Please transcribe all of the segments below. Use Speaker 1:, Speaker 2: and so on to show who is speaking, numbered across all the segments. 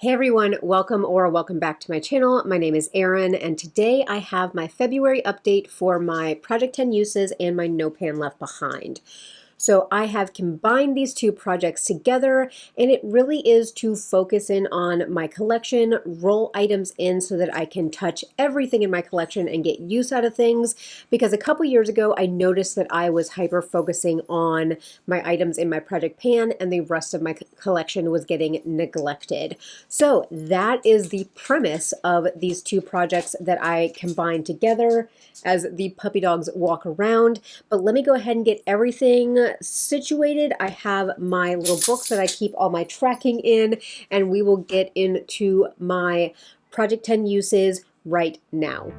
Speaker 1: Hey everyone, welcome back to my channel. My name is Erin, and today I have my February update for my Project 10 uses and my No Pan Left Behind. So I have combined these two projects together, and it really is to focus in on my collection, roll items in so that I can touch everything in my collection and get use out of things. Because a couple years ago, I noticed that I was hyper focusing on my items in my project pan, and the rest of my collection was getting neglected. So that is the premise of these two projects that I combined together as the puppy dogs walk around. But let me go ahead and get everything situated. I have my little books that I keep all my tracking in, and we will get into my Project 10 uses right now.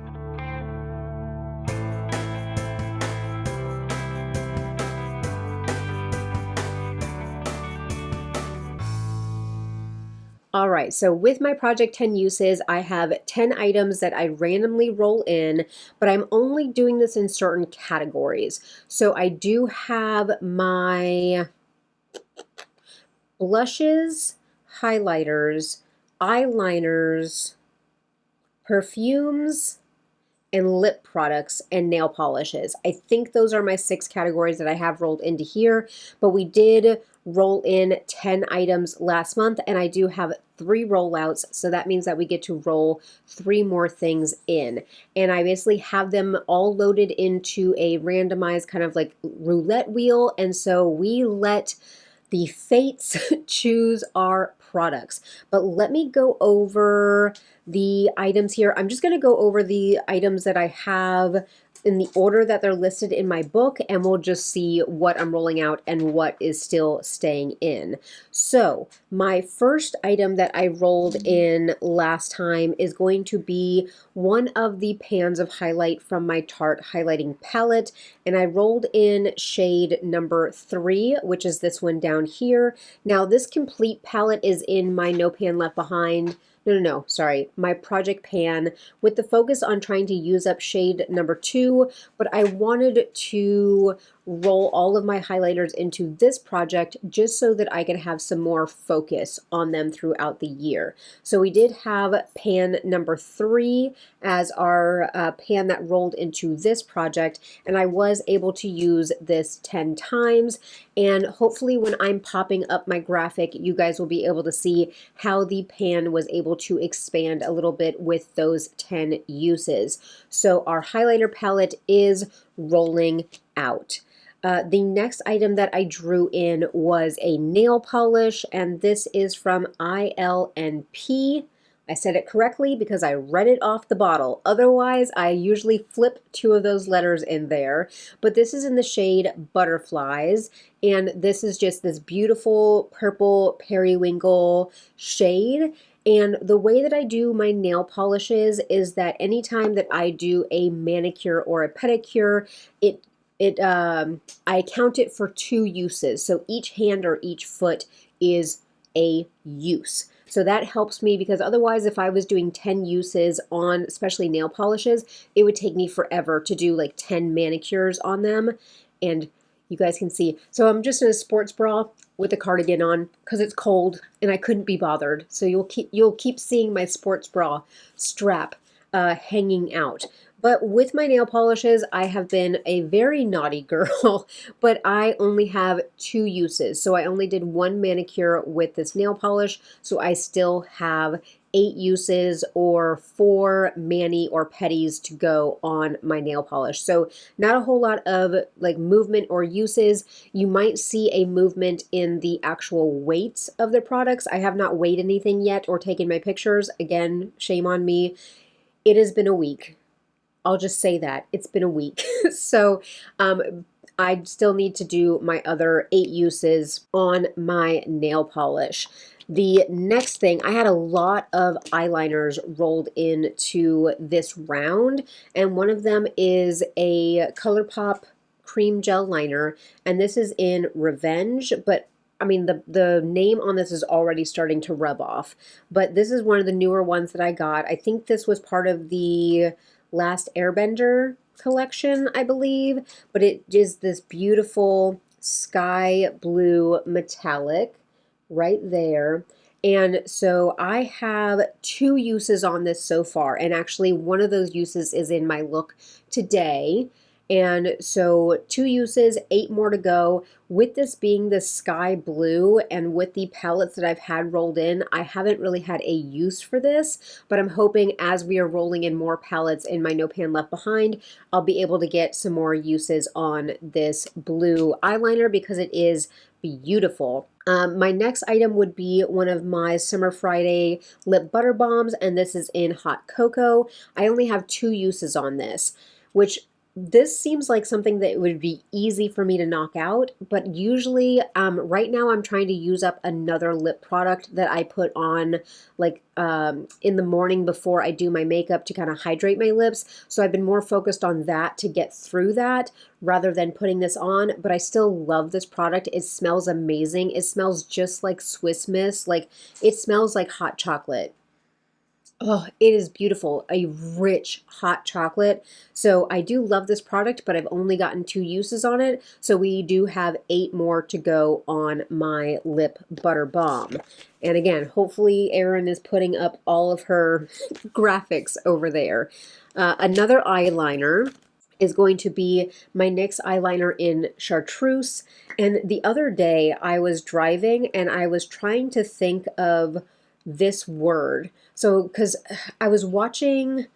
Speaker 1: All right, so with my Project 10 uses, I have 10 items that I randomly roll in, but I'm only doing this in certain categories. So I do have my blushes, highlighters, eyeliners, perfumes, and lip products and nail polishes. I think those are my 6 categories that I have rolled into here, but we did roll in 10 items last month, and I do have 3 rollouts, so that means that we get to roll 3 more things in. And I basically have them all loaded into a randomized kind of like roulette wheel, and so we let the fates choose our products. But let me go over the items here. I'm just going to go over the items that I have in the order that they're listed in my book, and we'll just see what I'm rolling out and what is still staying in. So my first item that I rolled in last time is going to be one of the pans of highlight from my Tarte highlighting palette, and I rolled in shade number 3, which is this one down here. Now this complete palette is in my No Pan Left Behind. No, sorry, my project pan, with the focus on trying to use up shade number 2, but I wanted to roll all of my highlighters into this project just so that I could have some more focus on them throughout the year. So we did have pan number 3 as our pan that rolled into this project, and I was able to use this 10 times, and hopefully when I'm popping up my graphic, you guys will be able to see how the pan was able to expand a little bit with those 10 uses. So our highlighter palette is rolling out. The next item that I drew in was a nail polish, and this is from ILNP. I said it correctly because I read it off the bottle. Otherwise, I usually flip 2 of those letters in there. But this is in the shade Butterflies, and this is just this beautiful purple periwinkle shade. And the way that I do my nail polishes is that anytime that I do a manicure or a pedicure, I count it for 2 uses. So each hand or each foot is a use. So that helps me, because otherwise if I was doing 10 uses on especially nail polishes, it would take me forever to do like 10 manicures on them. And you guys can see. So I'm just in a sports bra with a cardigan on because it's cold and I couldn't be bothered. So you'll keep seeing my sports bra strap hanging out. But with my nail polishes, I have been a very naughty girl, but I only have 2 uses. So I only did 1 manicure with this nail polish, so I still have 8 uses or 4 mani or petties to go on my nail polish. So not a whole lot of like movement or uses. You might see a movement in the actual weights of the products. I have not weighed anything yet or taken my pictures. Again, shame on me. It has been a week. I'll just say that. It's been a week. So I still need to do my other 8 uses on my nail polish. The next thing, I had a lot of eyeliners rolled into this round, and one of them is a ColourPop cream gel liner, and this is in Revenge, but I mean, the name on this is already starting to rub off, but this is one of the newer ones that I got. I think this was part of the Last Airbender collection, I believe, but it is this beautiful sky blue metallic right there. And so I have 2 uses on this so far, and actually one of those uses is in my look today. And so 2 uses, 8 more to go. With this being the sky blue and with the palettes that I've had rolled in, I haven't really had a use for this, but I'm hoping as we are rolling in more palettes in my No Pan Left Behind, I'll be able to get some more uses on this blue eyeliner because it is beautiful. My next item would be one of my Summer Friday lip butter balms, and this is in Hot Cocoa. I only have 2 uses on this, which this seems like something that would be easy for me to knock out, but usually right now I'm trying to use up another lip product that I put on like in the morning before I do my makeup to kind of hydrate my lips. So I've been more focused on that to get through that rather than putting this on, but I still love this product. It smells amazing. It smells just like Swiss Miss. Like it smells like hot chocolate. Oh, it is beautiful. A rich hot chocolate. So I do love this product, but I've only gotten 2 uses on it. So we do have 8 more to go on my lip butter balm. And again, hopefully Erin is putting up all of her graphics over there. Another eyeliner is going to be my NYX eyeliner in Chartreuse. And the other day I was driving and I was trying to think of this word. So, because I was watching,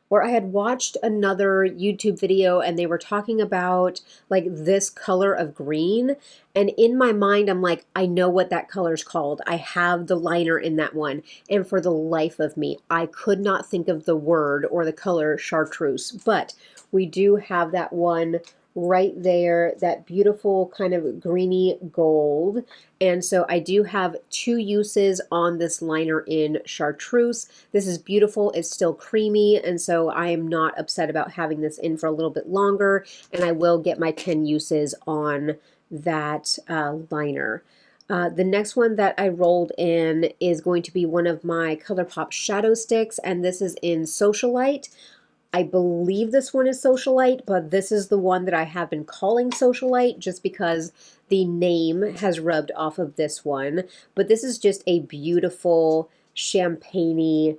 Speaker 1: or I had watched another YouTube video and they were talking about like this color of green. And in my mind, I'm like, I know what that color's called. I have the liner in that one. And for the life of me, I could not think of the word or the color chartreuse. But we do have that one right there, that beautiful kind of greeny gold. And so I do have 2 uses on this liner in Chartreuse. This is beautiful. It's still creamy, and so I am not upset about having this in for a little bit longer, and I will get my 10 uses on that liner. The next one that I rolled in is going to be one of my ColourPop shadow sticks, and this is in Socialite. I believe this one is Socialite, but this is the one that I have been calling Socialite just because the name has rubbed off of this one. But this is just a beautiful champagne-y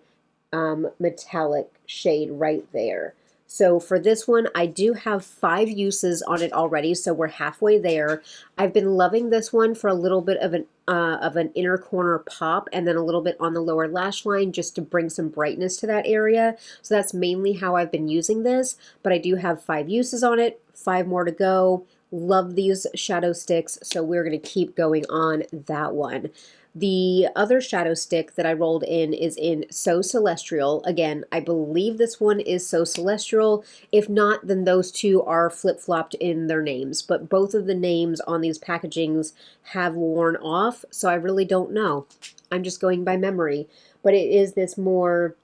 Speaker 1: metallic shade right there. So for this one, I do have 5 uses on it already, so we're halfway there. I've been loving this one for a little bit of an inner corner pop and then a little bit on the lower lash line just to bring some brightness to that area. So that's mainly how I've been using this, but I do have 5 uses on it, 5 more to go. Love these shadow sticks, so we're going to keep going on that one. The other shadow stick that I rolled in is in So Celestial. Again, I believe this one is So Celestial. If not, then those two are flip-flopped in their names. But both of the names on these packagings have worn off, so I really don't know. I'm just going by memory. But it is this more...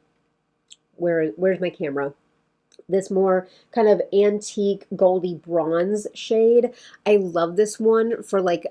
Speaker 1: Where's my camera? This more kind of antique goldy bronze shade. I love this one for like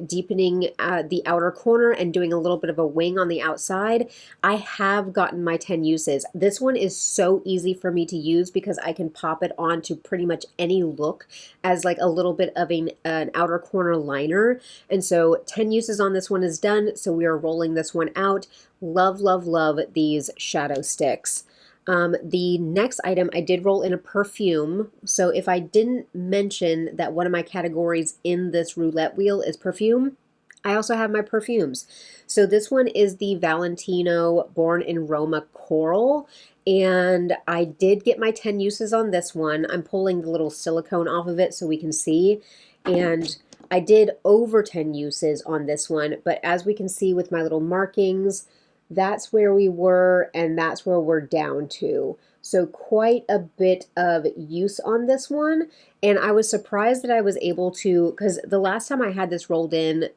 Speaker 1: deepening the outer corner and doing a little bit of a wing on the outside. I have gotten my 10 uses. This one is so easy for me to use because I can pop it onto pretty much any look as like a little bit of an outer corner liner. And so 10 uses on this one is done. So we are rolling this one out. Love, love, love these shadow sticks. The next item, I did roll in a perfume. So if I didn't mention that one of my categories in this roulette wheel is perfume, I also have my perfumes. So this one is the Valentino Born in Roma Coral. And I did get my 10 uses on this one. I'm pulling the little silicone off of it so we can see. And I did over 10 uses on this one. But as we can see with my little markings, that's where we were, and that's where we're down to. So quite a bit of use on this one. And I was surprised that I was able to, because the last time I had this rolled in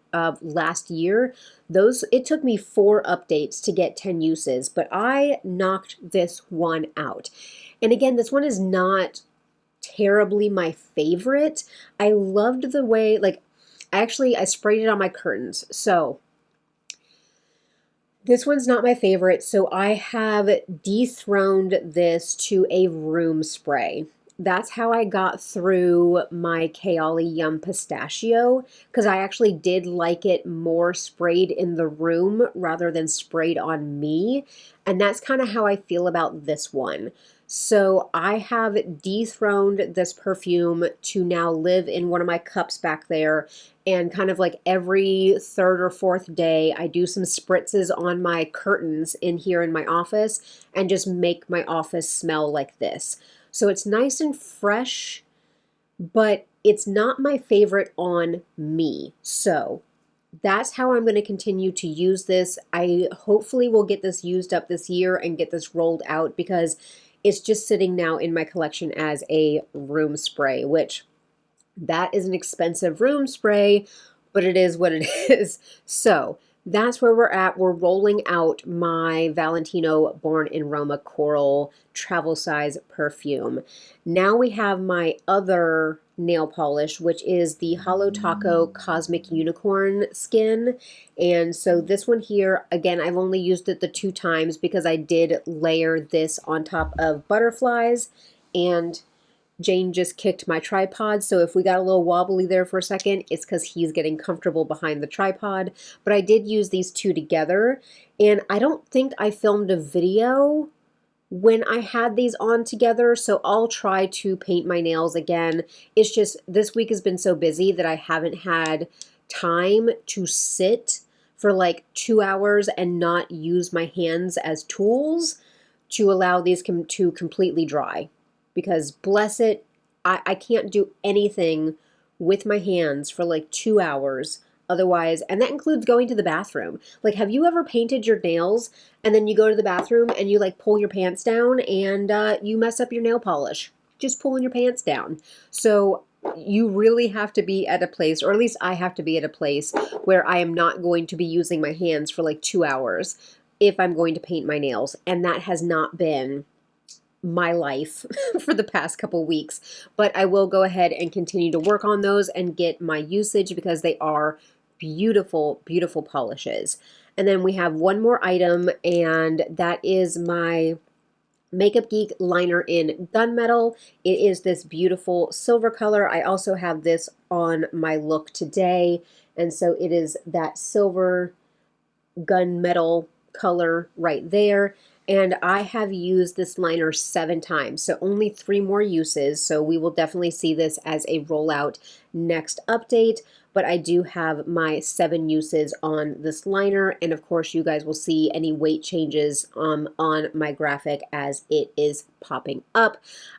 Speaker 1: last year, it took me 4 updates to get 10 uses, but I knocked this one out. And again, this one is not terribly my favorite. I loved the way, like, I sprayed it on my curtains. So this one's not my favorite, so I have dethroned this to a room spray. that's how I got through my Kaoli Yum Pistachio, because I actually did like it more sprayed in the room rather than sprayed on me. And that's kind of how I feel about this one. So I have dethroned this perfume to now live in one of my cups back there. And kind of like every third or fourth day, I do some spritzes on my curtains in here in my office and just make my office smell like this. So it's nice and fresh, but it's not my favorite on me. So that's how I'm going to continue to use this. I hopefully will get this used up this year and get this rolled out, because it's just sitting now in my collection as a room spray, which that is an expensive room spray, but it is what it is. So that's where we're at. We're rolling out my Valentino Born in Roma Coral travel size perfume. Now we have my other nail polish, which is the Holo Taco Cosmic Unicorn Skin. And so this one here, again, I've only used it the 2 times because I did layer this on top of butterflies, and Jane just kicked my tripod, so if we got a little wobbly there for a second, it's because he's getting comfortable behind the tripod. But I did use these 2 together, and I don't think I filmed a video when I had these on together, so I'll try to paint my nails again. It's just this week has been so busy that I haven't had time to sit for like 2 hours and not use my hands as tools to allow these to completely dry. Because bless it, I can't do anything with my hands for like 2 hours otherwise, and that includes going to the bathroom. Like, have you ever painted your nails and then you go to the bathroom and you like pull your pants down and you mess up your nail polish? Just pulling your pants down. So you really have to be at a place, or at least I have to be at a place, where I am not going to be using my hands for like 2 hours if I'm going to paint my nails, and that has not been my life for the past couple weeks. But I will go ahead and continue to work on those and get my usage, because they are beautiful, beautiful polishes. And then we have one more item, and that is my Makeup Geek liner in Gunmetal. It is this beautiful silver color. I also have this on my look today, and so it is that silver gunmetal color right there. And I have used this liner 7 times, so only 3 more uses. So we will definitely see this as a rollout next update. But I do have my 7 uses on this liner. And of course, you guys will see any weight changes on my graphic as it is popping up.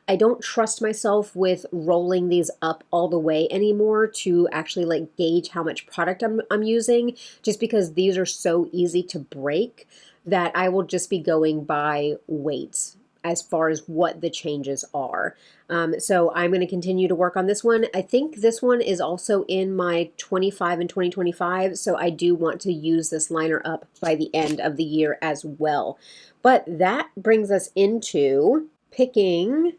Speaker 1: I don't trust myself with rolling these up all the way anymore to actually like gauge how much product I'm using, just because these are so easy to break that I will just be going by weights as far as what the changes are. So I'm going to continue to work on this one. I think this one is also in my 25 and 2025, so I do want to use this liner up by the end of the year as well. But that brings us into picking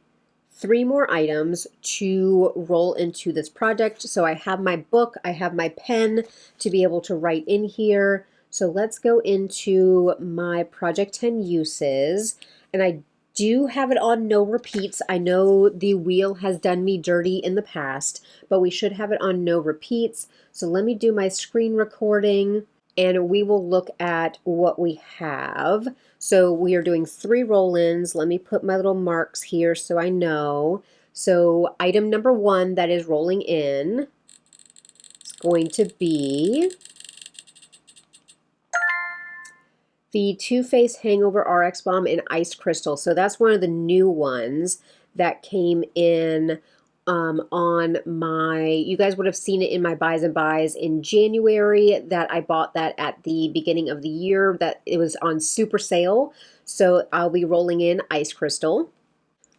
Speaker 1: 3 more items to roll into this project. So I have my book, I have my pen to be able to write in here. So let's go into my Project 10 uses, and I do have it on no repeats. I know the wheel has done me dirty in the past, but we should have it on no repeats. So let me do my screen recording, and we will look at what we have. So we are doing 3 roll-ins. Let me put my little marks here so I know. So item number 1 that is rolling in is going to be the Too Faced Hangover RX Balm in Ice Crystal. So that's one of the new ones that came in on my, you guys would have seen it in my buys and buys in January, that I bought that at the beginning of the year, that it was on super sale. So I'll be rolling in Ice Crystal.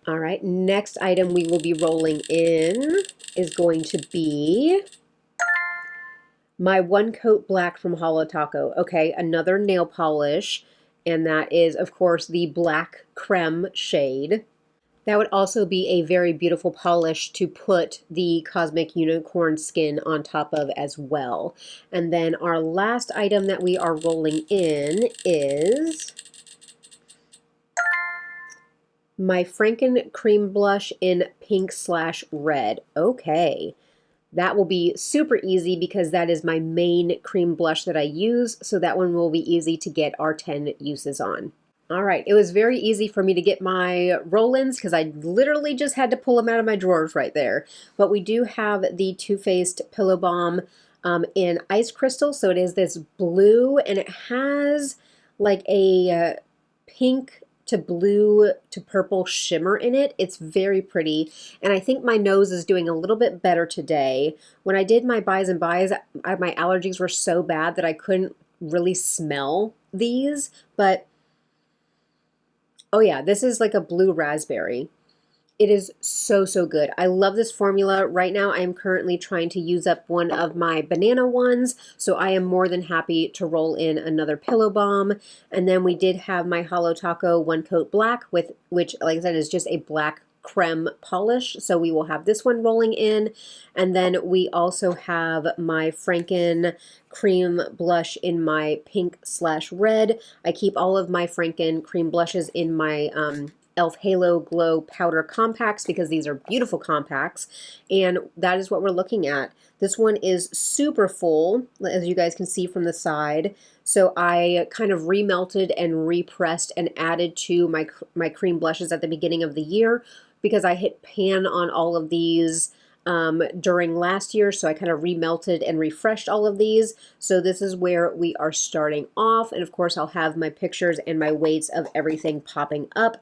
Speaker 1: All right, next item we will be rolling in is going to be my One Coat Black from Holo Taco. Okay, another nail polish, and that is, of course, the Black Creme shade. That would also be a very beautiful polish to put the Cosmic Unicorn Skin on top of as well. And then our last item that we are rolling in is My Franken cream blush in pink/red. Okay. That will be super easy because that is my main cream blush that I use, so that one will be easy to get our 10 uses on. All right, it was very easy for me to get my roll-ins because I literally just had to pull them out of my drawers right there. But we do have the Too Faced Pillow Balm in Ice Crystal, so it is this blue, and it has like a pink to blue to purple shimmer in it. It's very pretty, and I think my nose is doing a little bit better today. When I did my buys and buys, my allergies were so bad that I couldn't really smell these, but oh yeah, this is like a blue raspberry. It is so, so good. I love this formula. Right now, I am currently trying to use up one of my banana ones, so I am more than happy to roll in another Pillow Balm. And then we did have my Holo Taco One Coat Black, with which, like I said, is just a black creme polish. So we will have this one rolling in. And then we also have my Franken cream blush in my pink/red. I keep all of my Franken cream blushes in my e.l.f. Halo Glow Powder Compacts because these are beautiful compacts, and that is what we're looking at. This one is super full, as you guys can see from the side, so I kind of remelted and repressed and added to my cream blushes at the beginning of the year because I hit pan on all of these during last year, so I kind of remelted and refreshed all of these. So this is where we are starting off, and of course I'll have my pictures and my weights of everything popping up.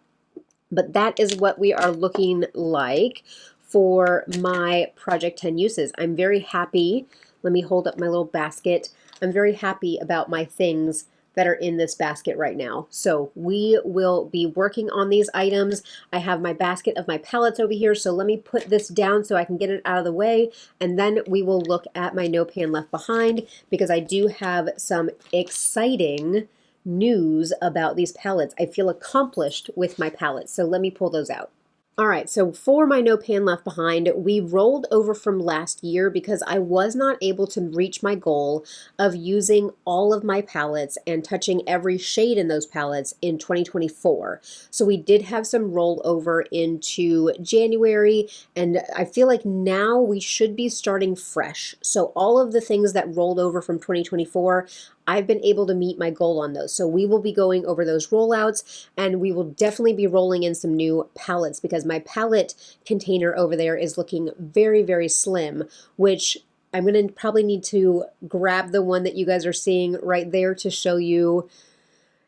Speaker 1: But that is what we are looking like for my Project 10 uses. I'm very happy. Let me hold up my little basket. I'm very happy about my things that are in this basket right now. So we will be working on these items. I have my basket of my palettes over here, so let me put this down so I can get it out of the way, and then we will look at my No Pan Left Behind because I do have some exciting news about these palettes. I feel accomplished with my palettes, so let me pull those out. All right, so for my No Pan Left Behind, we rolled over from last year because I was not able to reach my goal of using all of my palettes and touching every shade in those palettes in 2024. So we did have some rollover into January, and I feel like now we should be starting fresh. So all of the things that rolled over from 2024, I've been able to meet my goal on those. So we will be going over those rollouts, and we will definitely be rolling in some new palettes because my palette container over there is looking very, very slim, which I'm going to probably need to grab the one that you guys are seeing right there to show you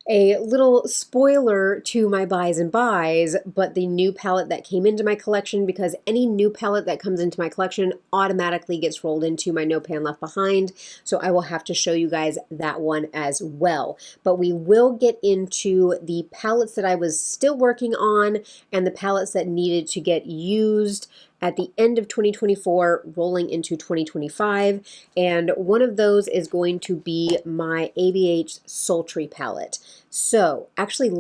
Speaker 1: a little spoiler to my buys and buys, but the new palette that came into my collection, because any new palette that comes into my collection automatically gets rolled into my No Pan Left Behind, so I will have to show you guys that one as well. But we will get into the palettes that I was still working on and the palettes that needed to get used at the end of 2024, rolling into 2025, and one of those is going to be my ABH Sultry palette. So actually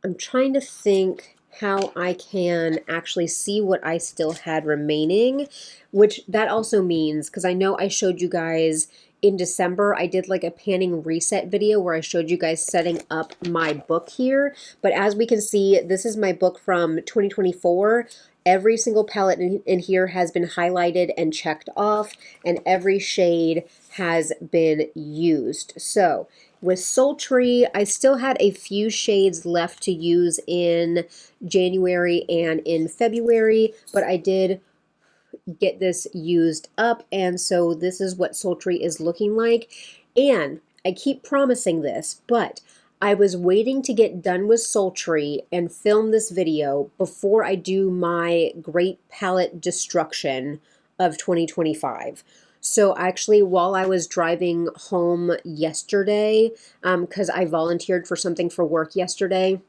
Speaker 1: I'm trying to think how I can actually see what I still had remaining, which that also means, because I know I showed you guys in December, I did like a panning reset video where I showed you guys setting up my book here. But as we can see, this is my book from 2024. Every single palette in here has been highlighted and checked off, and every shade has been used. So with Sultry, I still had a few shades left to use in January and in February, but I did get this used up, and so this is what Sultry is looking like. And I keep promising this, but I was waiting to get done with Sultry and film this video before I do my Great Palette Destruction of 2025. So actually, while I was driving home yesterday, because I volunteered for something for work yesterday,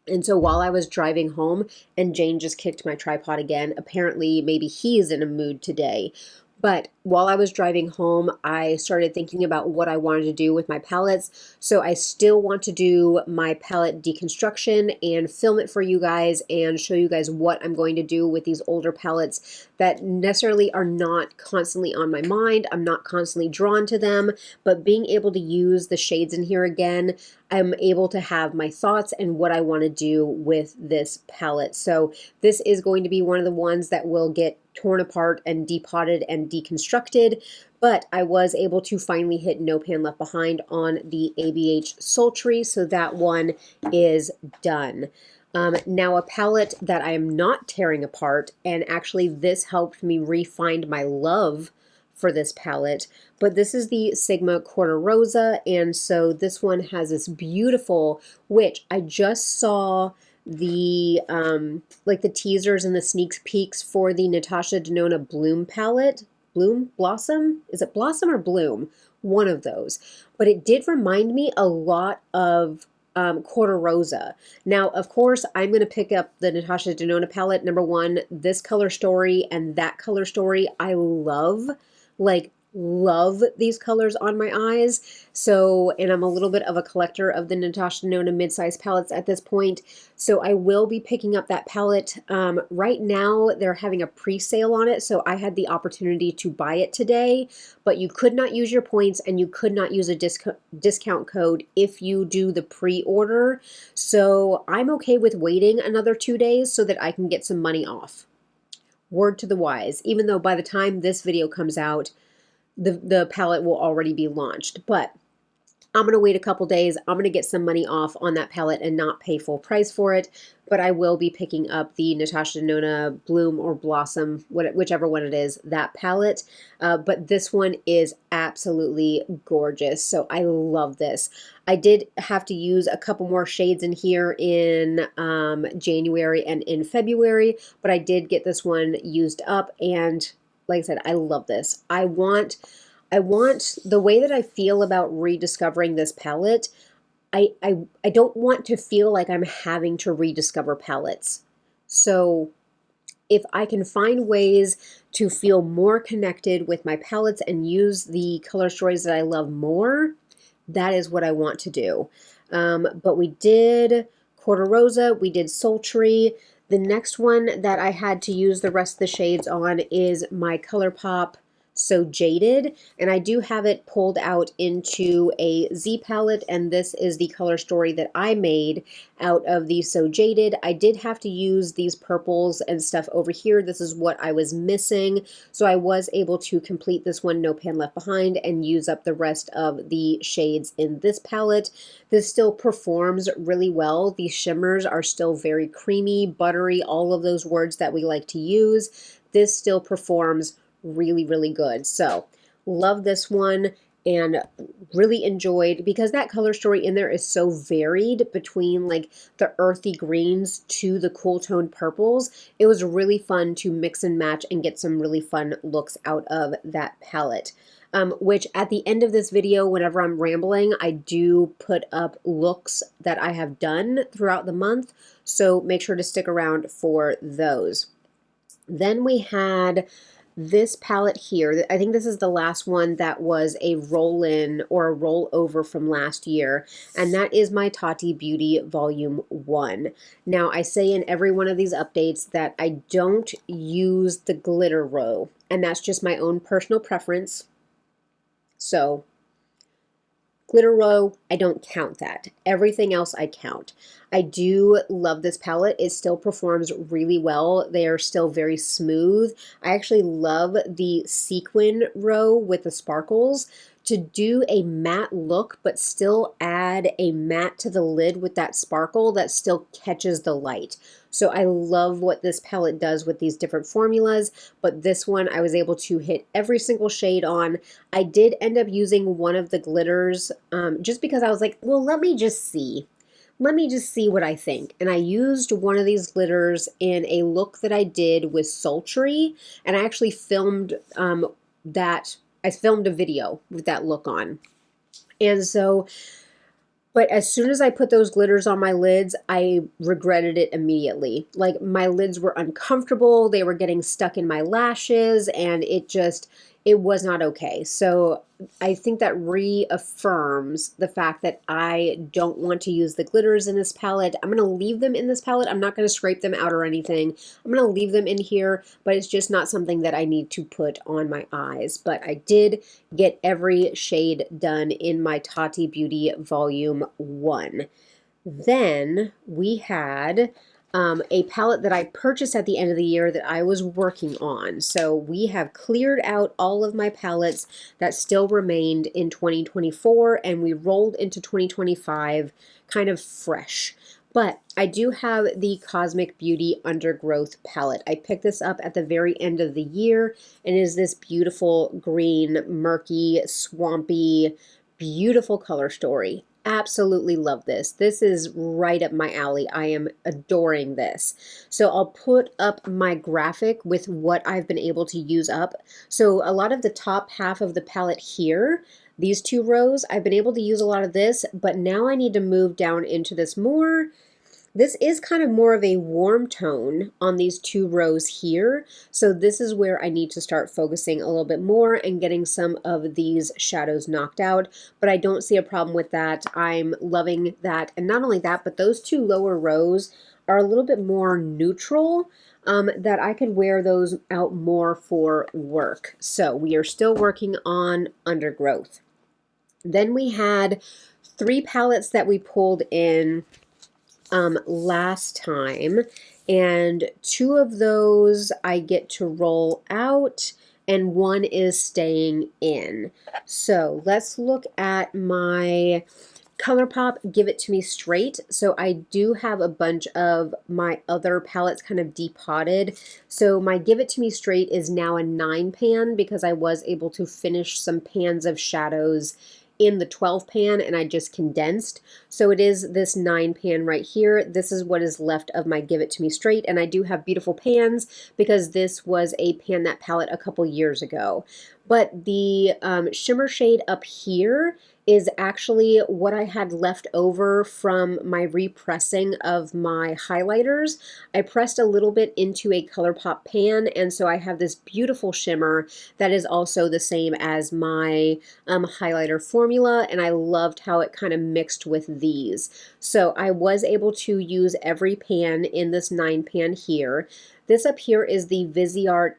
Speaker 1: and so while I was driving home, and Jane just kicked my tripod again, apparently maybe he's in a mood today, But while I was driving home, I started thinking about what I wanted to do with my palettes. So I still want to do my palette deconstruction and film it for you guys and show you guys what I'm going to do with these older palettes that necessarily are not constantly on my mind. I'm not constantly drawn to them, but being able to use the shades in here again, I'm able to have my thoughts and what I want to do with this palette. So this is going to be one of the ones that will get torn apart and depotted and deconstructed, but I was able to finally hit No Pan Left Behind on the ABH Sultry, so that one is done. Now a palette that I am not tearing apart, and actually this helped me re-find my love for this palette, but this is the Sigma Quarter Rosa, and so this one has this beautiful, which I just saw the like the teasers and the sneak peeks for the Natasha Denona Bloom palette. Blossom? Is it Blossom or Bloom? One of those. But it did remind me a lot of Quarter Rosa. Now, of course, I'm going to pick up the Natasha Denona palette. Number one, this color story and that color story, I love. Like, love these colors on my eyes. So, and I'm a little bit of a collector of the Natasha Denona mid-size palettes at this point. So I will be picking up that palette. Right now, they're having a pre-sale on it. So I had the opportunity to buy it today, but you could not use your points and you could not use a discount code if you do the pre-order. So I'm okay with waiting another 2 days so that I can get some money off. Word to the wise, even though by the time this video comes out, the palette will already be launched. But I'm going to wait a couple days. I'm going to get some money off on that palette and not pay full price for it. But I will be picking up the Natasha Denona Bloom or Blossom, whichever one it is, that palette. But this one is absolutely gorgeous. So I love this. I did have to use a couple more shades in here in January and in February, but I did get this one used up. And like I said, I love this. I want the way that I feel about rediscovering this palette. I don't want to feel like I'm having to rediscover palettes. So if I can find ways to feel more connected with my palettes and use the color stories that I love more, that is what I want to do. But we did Quarter Rosa, we did Sultry. The next one that I had to use the rest of the shades on is my ColourPop So Jaded, and I do have it pulled out into a Z palette, and this is the color story that I made out of the So Jaded. I did have to use these purples and stuff over here. This is what I was missing, so I was able to complete this one, No Pan Left Behind, and use up the rest of the shades in this palette. This still performs really well. These shimmers are still very creamy, buttery, all of those words that we like to use. This still performs really, really good. So love this one and really enjoyed, because that color story in there is so varied between like the earthy greens to the cool toned purples. It was really fun to mix and match and get some really fun looks out of that palette. Which at the end of this video, whenever I'm rambling, I do put up looks that I have done throughout the month. So make sure to stick around for those. Then we had this palette here. I think this is the last one that was a roll-in or a roll-over from last year, and that is my Tarte Beauty Volume 1. Now, I say in every one of these updates that I don't use the glitter row, and that's just my own personal preference. So glitter row, I don't count that. Everything else I count. I do love this palette. It still performs really well. They are still very smooth. I actually love the sequin row with the sparkles. To do a matte look, but still add a matte to the lid with that sparkle that still catches the light. So I love what this palette does with these different formulas, but this one I was able to hit every single shade on. I did end up using one of the glitters just because I was like, well, let me just see. Let me just see what I think. And I used one of these glitters in a look that I did with Sultry, and I actually filmed I filmed a video with that look on. And so But as soon as I put those glitters on my lids, I regretted it immediately. Like my lids were uncomfortable, they were getting stuck in my lashes, and it was not okay. So I think that reaffirms the fact that I don't want to use the glitters in this palette. I'm going to leave them in this palette. I'm not going to scrape them out or anything. I'm going to leave them in here, but it's just not something that I need to put on my eyes. But I did get every shade done in my Tati Beauty Volume 1. Then we had a palette that I purchased at the end of the year that I was working on. So we have cleared out all of my palettes that still remained in 2024, and we rolled into 2025 kind of fresh. But I do have the Cosmic Beauty Undergrowth palette. I picked this up at the very end of the year, and it is this beautiful green, murky, swampy, beautiful color story. Absolutely love this. This is right up my alley. I am adoring this. So I'll put up my graphic with what I've been able to use up. So a lot of the top half of the palette here, these 2 rows, I've been able to use a lot of this, but now I need to move down into this more. This is kind of more of a warm tone on these 2 rows here. So this is where I need to start focusing a little bit more and getting some of these shadows knocked out. But I don't see a problem with that. I'm loving that. And not only that, but those 2 lower rows are a little bit more neutral, that I could wear those out more for work. So we are still working on Undergrowth. Then we had 3 palettes that we pulled in last time, and 2 of those I get to roll out and 1 is staying in. So let's look at my ColourPop Give It To Me Straight. So I do have a bunch of my other palettes kind of depotted. So my Give It To Me Straight is now a 9 pan because I was able to finish some pans of shadows in the 12 pan and I just condensed. So it is this 9 pan right here. This is what is left of my Give It To Me Straight, and I do have beautiful pans because this was a Pan That palette a couple years ago. But the shimmer shade up here is actually what I had left over from my repressing of my highlighters. I pressed a little bit into a ColourPop pan, and so I have this beautiful shimmer that is also the same as my highlighter formula, and I loved how it kind of mixed with these. So I was able to use every pan in this 9 pan here. This up here is the Viseart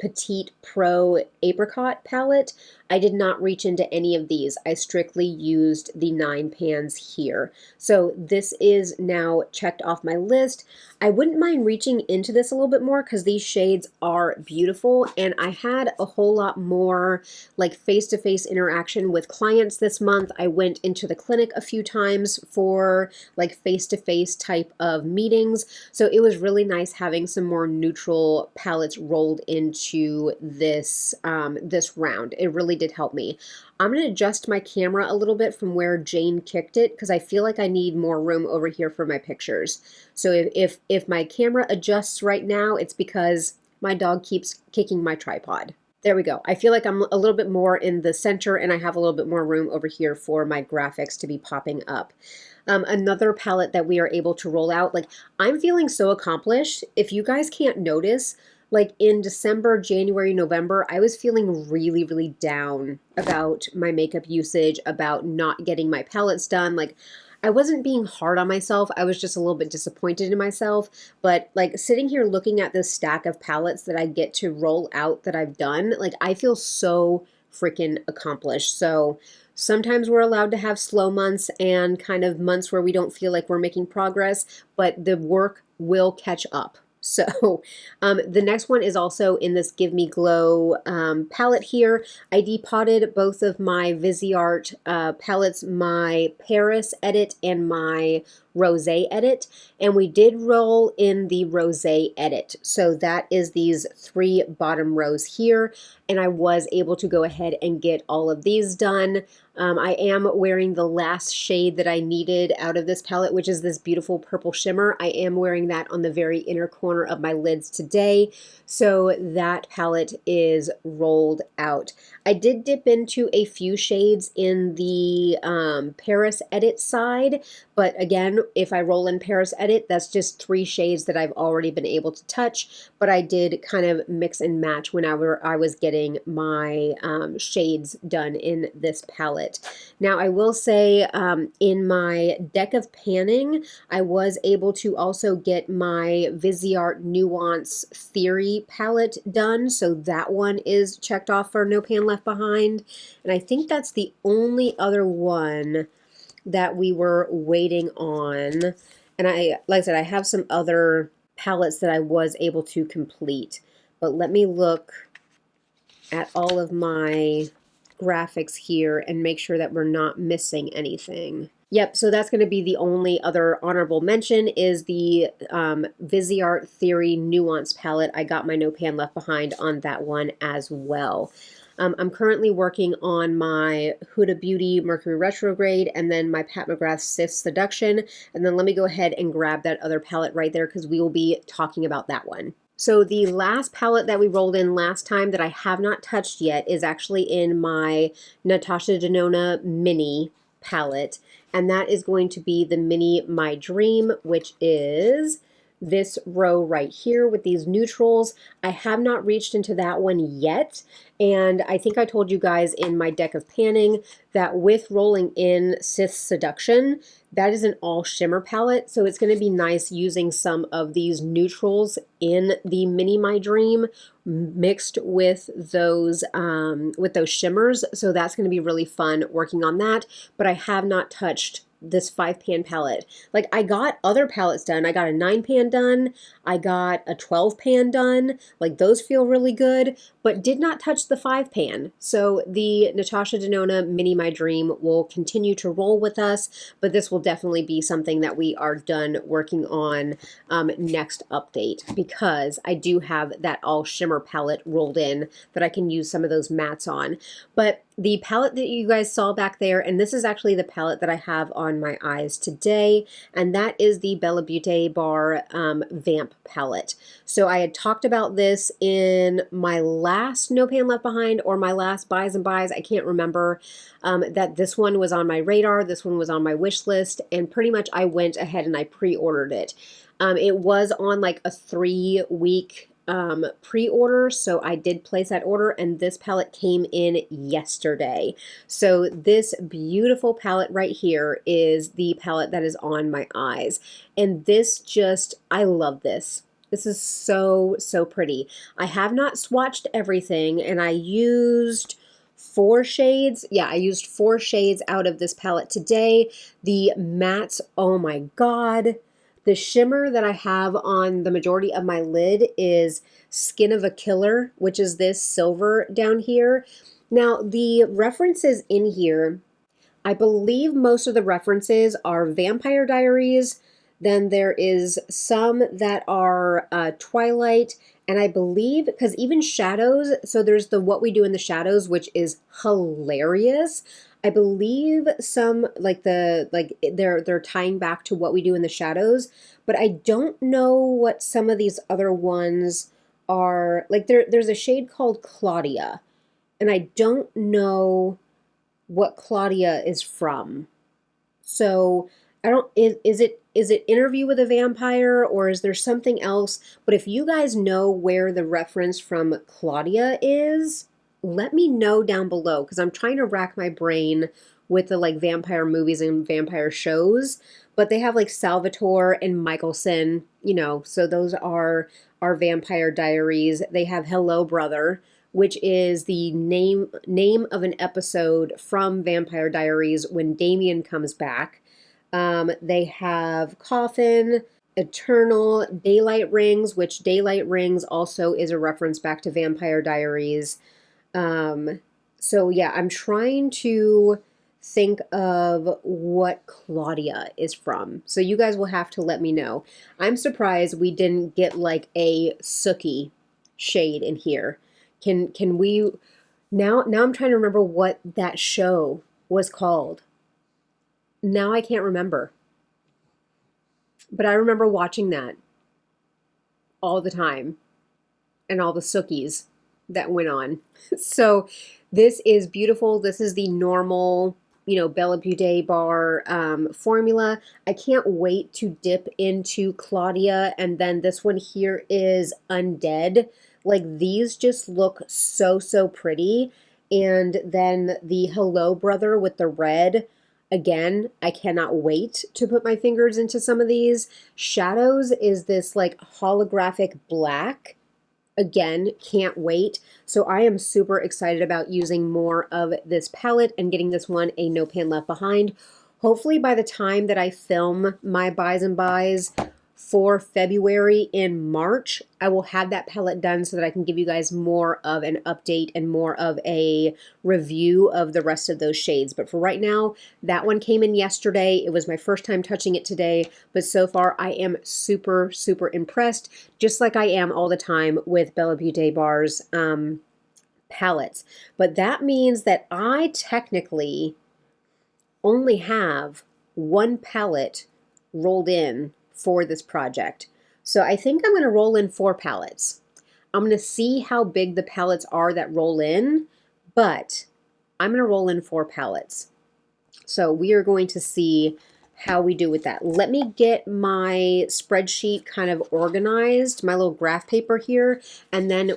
Speaker 1: Petite Pro Apricot palette. I did not reach into any of these. I strictly used the 9 pans here. So this is now checked off my list. I wouldn't mind reaching into this a little bit more because these shades are beautiful, and I had a whole lot more like face-to-face interaction with clients this month. I went into the clinic a few times for like face-to-face type of meetings. So it was really nice having some more neutral palettes rolled into this, this round. It really did help me. I'm going to adjust my camera a little bit from where Jane kicked it because I feel like I need more room over here for my pictures. So if my camera adjusts right now, it's because my dog keeps kicking my tripod. There we go. I feel like I'm a little bit more in the center and I have a little bit more room over here for my graphics to be popping up. Another palette that we are able to roll out, like I'm feeling so accomplished. If you guys can't notice, like in December, January, November, I was feeling really, really down about my makeup usage, about not getting my palettes done. Like I wasn't being hard on myself. I was just a little bit disappointed in myself. But like sitting here looking at this stack of palettes that I get to roll out that I've done, like I feel so freaking accomplished. So sometimes we're allowed to have slow months and kind of months where we don't feel like we're making progress, but the work will catch up. So the next one is also in this Give Me Glow palette here. I depotted both of my Viseart palettes, my Paris Edit and my Rosé Edit, and we did roll in the Rosé Edit. So that is these 3 bottom rows here, and I was able to go ahead and get all of these done. I am wearing the last shade that I needed out of this palette, which is this beautiful purple shimmer. I am wearing that on the very inner corner of my lids today. So that palette is rolled out. I did dip into a few shades in the Paris Edit side, but again, if I roll in Paris Edit, that's just 3 shades that I've already been able to touch, but I did kind of mix and match whenever I was getting my shades done in this palette. Now, I will say in my deck of panning, I was able to also get my Viseart Nuance Theory palette done, so that one is checked off for No Pan Left Behind. And I think that's the only other one that we were waiting on. And like I said, I have some other palettes that I was able to complete. But let me look at all of my graphics here and make sure that we're not missing anything. Yep, so that's going to be the only other honorable mention is the Viseart Theory Nuance palette. I got my No Pan Left Behind on that one as well. I'm currently working on my Huda Beauty Mercury Retrograde and then my Pat McGrath Sith Seduction. And then let me go ahead and grab that other palette right there because we will be talking about that one. So the last palette that we rolled in last time that I have not touched yet is actually in my Natasha Denona Mini palette. And that is going to be the Mini My Dream, which is this row right here with these neutrals. I have not reached into that one yet. And I think I told you guys in my deck of panning that with rolling in Sith Seduction, that is an all shimmer palette. So it's going to be nice using some of these neutrals in the Mini My Dream mixed with those shimmers. So that's going to be really fun working on that. But I have not touched this 5-pan palette. Like, I got other palettes done. I got a 9-pan done. I got a 12-pan done. Like, those feel really good, but did not touch the 5-pan. So the Natasha Denona Mini My Dream will continue to roll with us, but this will definitely be something that we are done working on next update, because I do have that all shimmer palette rolled in that I can use some of those mattes on. But the palette that you guys saw back there, and this is actually the palette that I have on my eyes today, and that is the Bella Beauty Bar Vamp palette. So I had talked about this in my last No Pan Left Behind or my last Buys and Buys, I can't remember, that this one was on my radar, this one was on my wish list, and pretty much I went ahead and I pre-ordered it. It was on like a 3-week pre-order, so I did place that order, and this palette came in yesterday. So this beautiful palette right here is the palette that is on my eyes, and this just, I love this. This is so, so pretty. I have not swatched everything, and I used 4 shades. Yeah, I used 4 shades out of this palette today. The mattes, oh my God. The shimmer that I have on the majority of my lid is Skin of a Killer, which is this silver down here. Now, the references in here, I believe most of the references are Vampire Diaries. Then there is some that are Twilight, and I believe, because even Shadows, so there's the What We Do in the Shadows, which is hilarious. I believe some, like they're tying back to What We Do in the Shadows, but I don't know what some of these other ones are. Like there's a shade called Claudia, and I don't know what Claudia is from. So I don't, is it Interview with a Vampire, or is there something else? But if you guys know where the reference from Claudia is, let me know down below, because I'm trying to rack my brain with the like vampire movies and vampire shows. But they have like Salvatore and Michelson, you know, so those are our Vampire Diaries. They have Hello Brother, which is the name of an episode from Vampire Diaries when Damien comes back. They have Coffin, Eternal, Daylight Rings, which Daylight Rings also is a reference back to Vampire Diaries. So yeah, I'm trying to think of what Claudia is from. So you guys will have to let me know. I'm surprised we didn't get like a Sookie shade in here. Can we now I'm trying to remember what that show was called. Now I can't remember. But I remember watching that all the time. And all the Sookies that went on. So this is beautiful. This is the normal, you know, Bella Beauté bar formula. I can't wait to dip into Claudia. And then this one here is Undead. Like these just look so, so pretty. And then the Hello Brother with the red. Again, I cannot wait to put my fingers into some of these. Shadows is this like holographic black. Again, can't wait. So I am super excited about using more of this palette and getting this one a No Pan Left Behind. Hopefully by the time that I film my buys and buys for February in March, I will have that palette done so that I can give you guys more of an update and more of a review of the rest of those shades. But for right now, that one came in yesterday. It was my first time touching it today, but so far I am super, super impressed, just like I am all the time with Bella Beauté Bar's palettes. But that means that I technically only have one palette rolled in for this project. So I think I'm going to roll in 4 palettes. I'm going to see how big the palettes are that roll in, but I'm going to roll in 4 palettes. So we are going to see how we do with that. Let me get my spreadsheet kind of organized, my little graph paper here, and then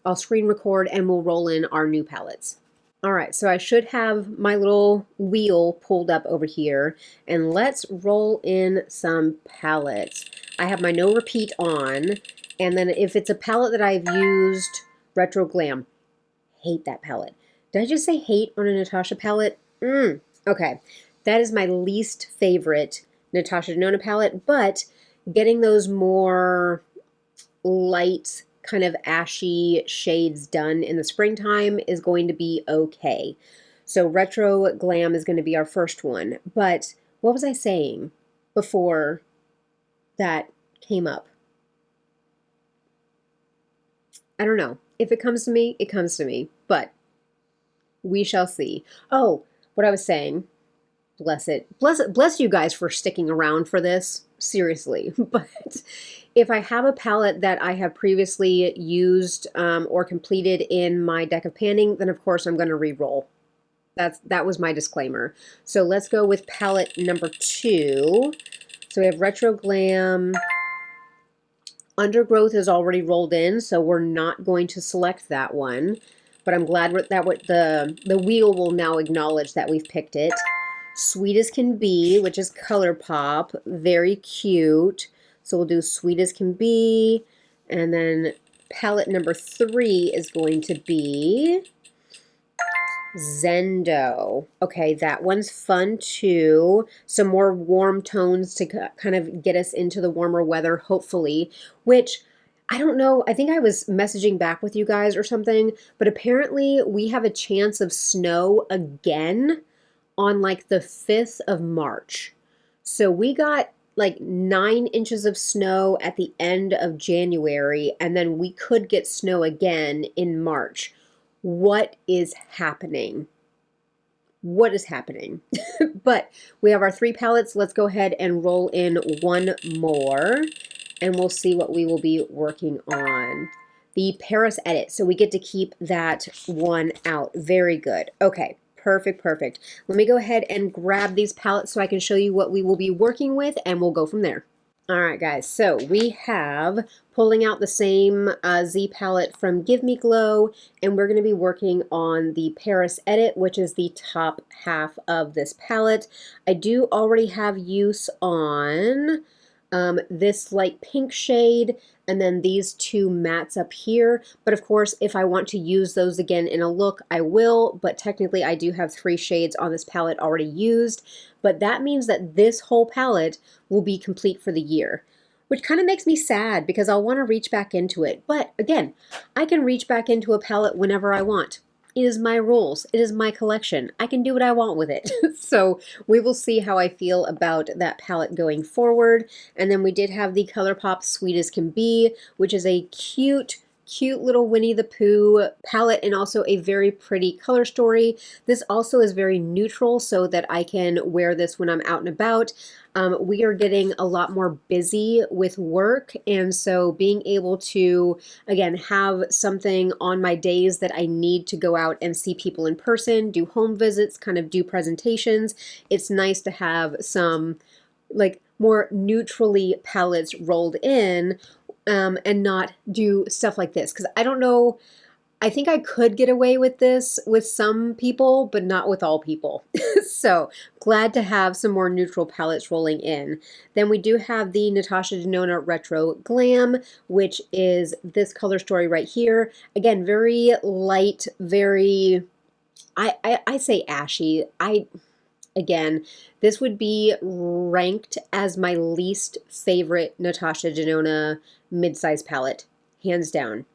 Speaker 1: I'll screen record and we'll roll in our new palettes. All right, so I should have my little wheel pulled up over here, and let's roll in some palettes. I have my no repeat on, and then if it's a palette that I've used, Retro Glam, hate that palette. Did I just say hate on a Natasha palette? Okay, that is my least favorite Natasha Denona palette, but getting those more light, kind of ashy shades done in the springtime is going to be okay. So Retro Glam is going to be our first one. But what was I saying before that came up? I don't know. If it comes to me, it comes to me. But we shall see. Oh, what I was saying. Bless it. Bless you guys for sticking around for this. Seriously. But if I have a palette that I have previously used or completed in my deck of panning, then of course I'm going to re-roll. That was my disclaimer. So let's go with palette number 2. So we have Retro Glam. Undergrowth is already rolled in, so we're not going to select that one. But I'm glad that the wheel will now acknowledge that we've picked it. Sweet as Can Be, which is ColourPop. Very cute. So we'll do Sweet as Can Be. And then palette number 3 is going to be Zendo. Okay, that one's fun too. Some more warm tones to kind of get us into the warmer weather, hopefully. Which, I don't know, I think I was messaging back with you guys or something, but apparently we have a chance of snow again on like the 5th of March. So we got like 9 inches of snow at the end of January, and then we could get snow again in March. What is happening? What is happening? But we have our 3 palettes. Let's go ahead and roll in one more, and we'll see what we will be working on. The Paris Edit. So we get to keep that one out. Very good. Okay. Perfect, perfect. Let me go ahead and grab these palettes so I can show you what we will be working with, and we'll go from there. All right, guys, so we have pulling out the same Z palette from Give Me Glow, and we're going to be working on the Paris Edit, which is the top half of this palette. I do already have use on this light pink shade, and then these 2 mattes up here. But of course, if I want to use those again in a look, I will. But technically, I do have 3 shades on this palette already used. But that means that this whole palette will be complete for the year, which kind of makes me sad because I'll want to reach back into it. But again, I can reach back into a palette whenever I want. It is my rules. It is my collection. I can do what I want with it. So we will see how I feel about that palette going forward. And then we did have the ColourPop Sweet as Can Be, which is a cute, cute little Winnie the Pooh palette and also a very pretty color story. This also is very neutral so that I can wear this when I'm out and about. We are getting a lot more busy with work, and so being able to, again, have something on my days that I need to go out and see people in person, do home visits, kind of do presentations, it's nice to have some like more neutrally palettes rolled in, and not do stuff like this. Because I don't know, I think I could get away with this with some people, but not with all people. So glad to have some more neutral palettes rolling in. Then we do have the Natasha Denona Retro Glam, which is this color story right here. Again, very light, very, I say ashy. Again, this would be ranked as my least favorite Natasha Denona mid-size palette, hands down.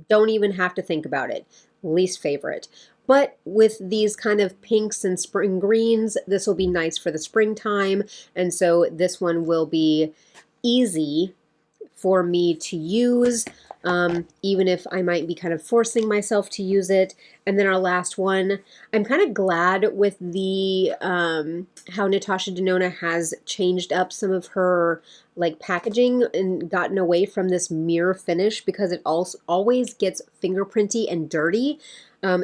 Speaker 1: Don't even have to think about it. Least favorite. But with these kind of pinks and spring greens, this will be nice for the springtime. And so this one will be easy for me to use, even if I might be kind of forcing myself to use it. And then our last one, I'm kind of glad with the how Natasha Denona has changed up some of her like packaging and gotten away from this mirror finish, because it also always gets fingerprinty and dirty.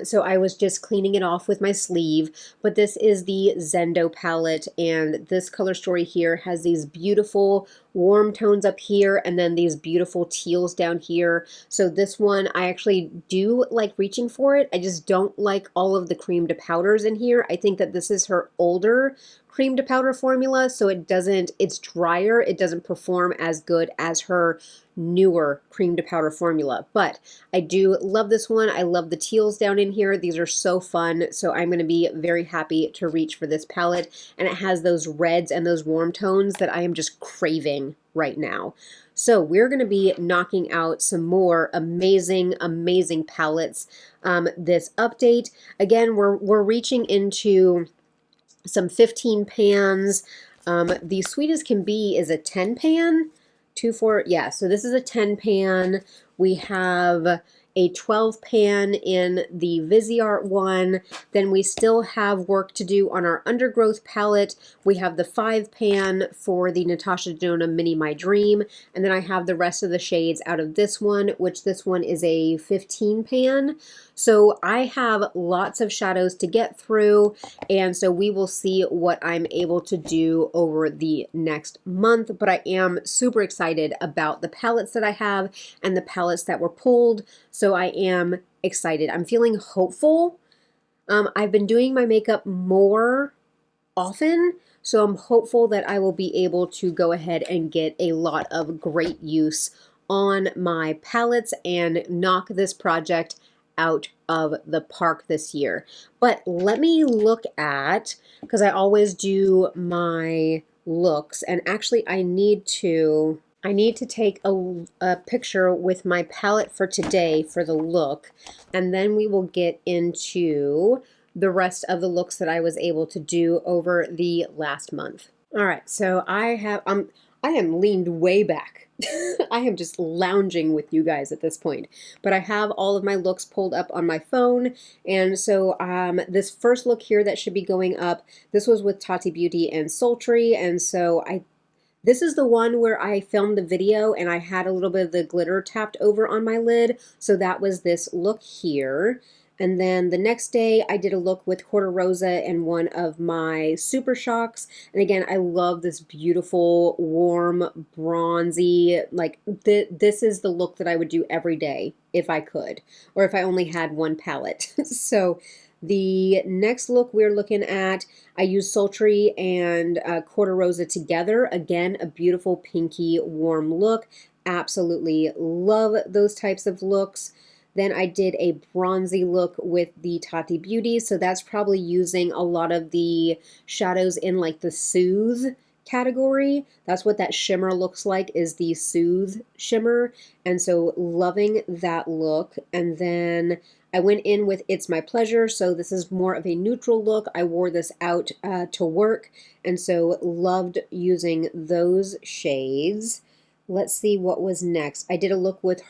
Speaker 1: So I was just cleaning it off with my sleeve, but this is the Zendo palette, and this color story here has these beautiful warm tones up here and then these beautiful teals down here. So this one, I actually do like reaching for it. I just don't like all of the cream to powders in here. I think that this is her older cream to powder formula, so it's drier, it doesn't perform as good as her newer cream to powder formula. But I do love this one. I love the teals down in here. These are so fun, so I'm going to be very happy to reach for this palette, and it has those reds and those warm tones that I am just craving right now. So we're going to be knocking out some more amazing, amazing palettes this update. Again, we're reaching into some 15 pans. The sweetest can be is a 10 pan. 2, 4, yeah, so this is a 10 pan. We have a 12 pan in the Viseart one. Then we still have work to do on our Undergrowth palette. We have the 5 pan for the Natasha Denona Mini My Dream. And then I have the rest of the shades out of this one, which this one is a 15 pan. So I have lots of shadows to get through, and so we will see what I'm able to do over the next month, but I am super excited about the palettes that I have and the palettes that were pulled, so I am excited. I'm feeling hopeful. I've been doing my makeup more often, so I'm hopeful that I will be able to go ahead and get a lot of great use on my palettes and knock this project out of the park this year. But let me look at, because I always do my looks, and actually I need to take a picture with my palette for today for the look, and then we will get into the rest of the looks that I was able to do over the last month. All right, so I am leaned way back. I am just lounging with you guys at this point, but I have all of my looks pulled up on my phone, and so this first look here that should be going up, this was with Tati Beauty and Sultry, and so this is the one where I filmed the video and I had a little bit of the glitter tapped over on my lid, so that was this look here. And then the next day I did a look with Quarter Rosa and one of my Super Shocks. And again, I love this beautiful, warm, bronzy, like this is the look that I would do every day if I could, or if I only had one palette. So the next look we're looking at, I used Sultry and Quarter Rosa together. Again, a beautiful pinky warm look. Absolutely love those types of looks. Then I did a bronzy look with the Tati Beauty, so that's probably using a lot of the shadows in like the Soothe category. That's what that shimmer looks like, is the Soothe shimmer, and so loving that look. And then I went in with It's My Pleasure, so this is more of a neutral look. I wore this out to work, and so loved using those shades. Let's see what was next. I did a look with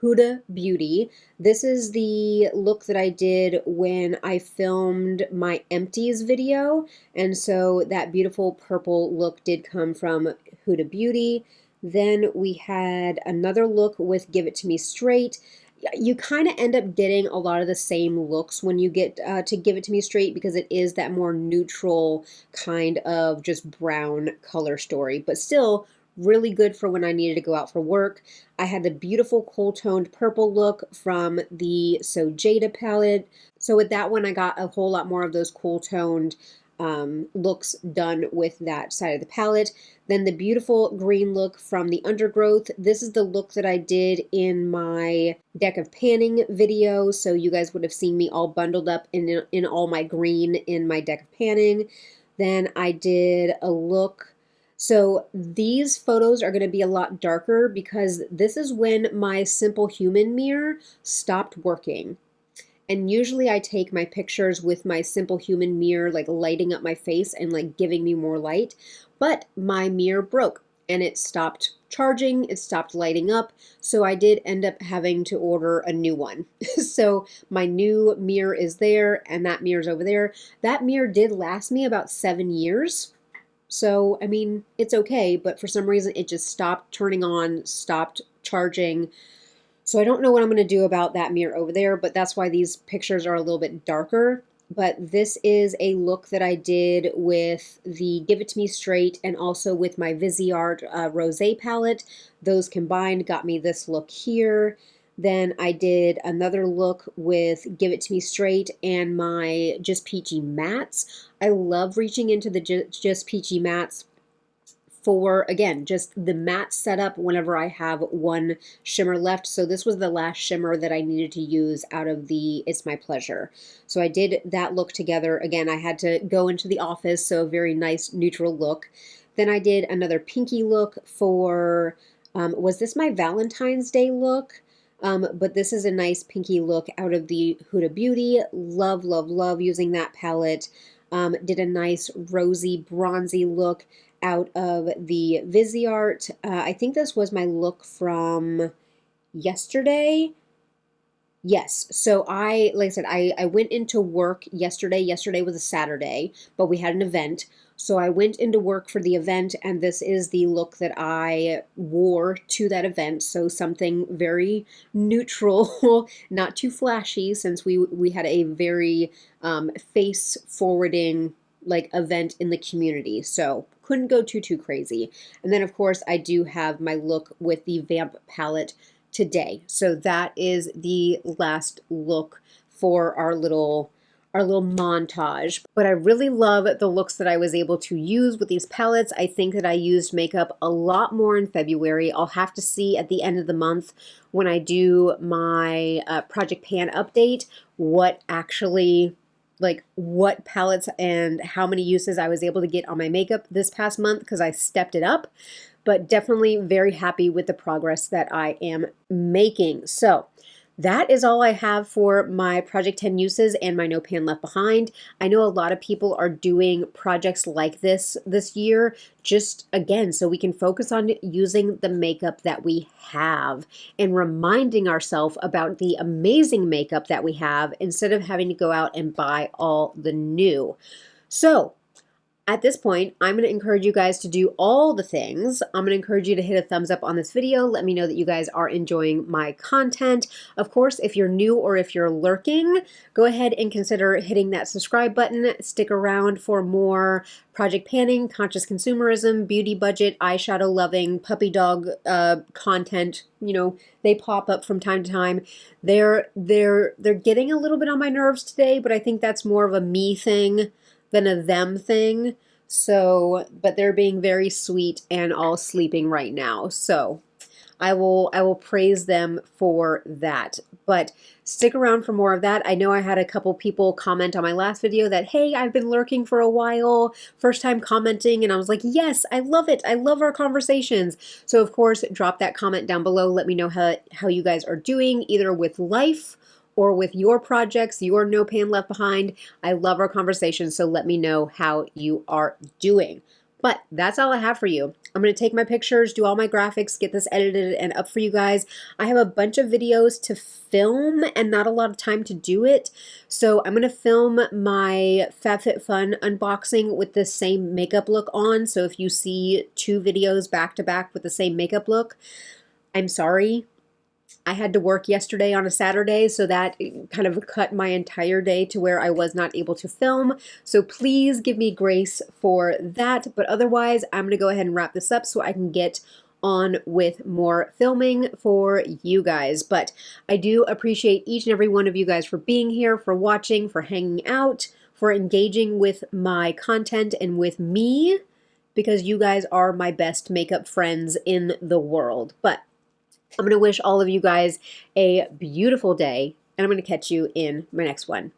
Speaker 1: Huda Beauty. This is the look that I did when I filmed my empties video, and so that beautiful purple look did come from Huda Beauty. Then we had another look with Give It To Me Straight. You kind of end up getting a lot of the same looks when you get to Give It To Me Straight, because it is that more neutral kind of just brown color story, but still really good for when I needed to go out for work. I had the beautiful cool toned purple look from the So Jaded palette. So with that one, I got a whole lot more of those cool toned looks done with that side of the palette. Then the beautiful green look from the Undergrowth. This is the look that I did in my deck of panning video, so you guys would have seen me all bundled up in all my green in my deck of panning. Then I did a look. So these photos are going to be a lot darker because this is when my Simple Human mirror stopped working. And usually I take my pictures with my Simple Human mirror, like lighting up my face and like giving me more light. But my mirror broke and it stopped charging, it stopped lighting up. So I did end up having to order a new one. So my new mirror is there and that mirror's over there. That mirror did last me about 7 years. So, I mean, it's okay, but for some reason it just stopped turning on, stopped charging. So I don't know what I'm going to do about that mirror over there, but that's why these pictures are a little bit darker. But this is a look that I did with the Give It To Me Straight and also with my Viseart Rosé palette. Those combined got me this look here. Then I did another look with Give It To Me Straight and my Just Peachy mattes. I love reaching into the Just Peachy mattes for, again, just the matte setup whenever I have one shimmer left. So this was the last shimmer that I needed to use out of the It's My Pleasure. So I did that look together. Again, I had to go into the office, so a very nice neutral look. Then I did another pinky look for, was this my Valentine's Day look? But this is a nice pinky look out of the Huda Beauty. Love, love, love using that palette. Did a nice rosy, bronzy look out of the Viseart. I think this was my look from yesterday. Yes, so like I said, I went into work yesterday. Yesterday was a Saturday, but we had an event. So I went into work for the event, and this is the look that I wore to that event. So something very neutral, not too flashy, since we had a very face-forwarding like event in the community. So couldn't go too crazy. And then of course I do have my look with the Vamp palette today. So that is the last look for our little montage. But I really love the looks that I was able to use with these palettes. I think that I used makeup a lot more in February. I'll have to see at the end of the month when I do my Project Pan update what actually, like what palettes and how many uses I was able to get on my makeup this past month, because I stepped it up. But definitely very happy with the progress that I am making. So that is all I have for my Project 10 uses and my No Pan Left Behind. I know a lot of people are doing projects like this year, just again, so we can focus on using the makeup that we have and reminding ourselves about the amazing makeup that we have instead of having to go out and buy all the new. So at this point, I'm going to encourage you guys to do all the things. I'm going to encourage you to hit a thumbs up on this video. Let me know that you guys are enjoying my content. Of course, if you're new or if you're lurking, go ahead and consider hitting that subscribe button. Stick around for more project panning, conscious consumerism, beauty budget, eyeshadow loving, puppy dog content. You know, they pop up from time to time. They're getting a little bit on my nerves today, but I think that's more of a me thing than a them thing. So, but they're being very sweet and all sleeping right now. So I will praise them for that. But stick around for more of that. I know I had a couple people comment on my last video that, hey, I've been lurking for a while, first time commenting, and I was like, yes, I love it. I love our conversations. So of course, drop that comment down below. Let me know how you guys are doing, either with life or with your projects, your No Pan Left Behind. I love our conversations, so let me know how you are doing. But that's all I have for you. I'm going to take my pictures, do all my graphics, get this edited and up for you guys. I have a bunch of videos to film and not a lot of time to do it. So I'm going to film my FabFitFun unboxing with the same makeup look on. So if you see 2 videos back to back with the same makeup look, I'm sorry. I had to work yesterday on a Saturday, so that kind of cut my entire day to where I was not able to film. So please give me grace for that. But otherwise, I'm going to go ahead and wrap this up so I can get on with more filming for you guys. But I do appreciate each and every one of you guys for being here, for watching, for hanging out, for engaging with my content and with me, because you guys are my best makeup friends in the world. But I'm going to wish all of you guys a beautiful day, and I'm going to catch you in my next one.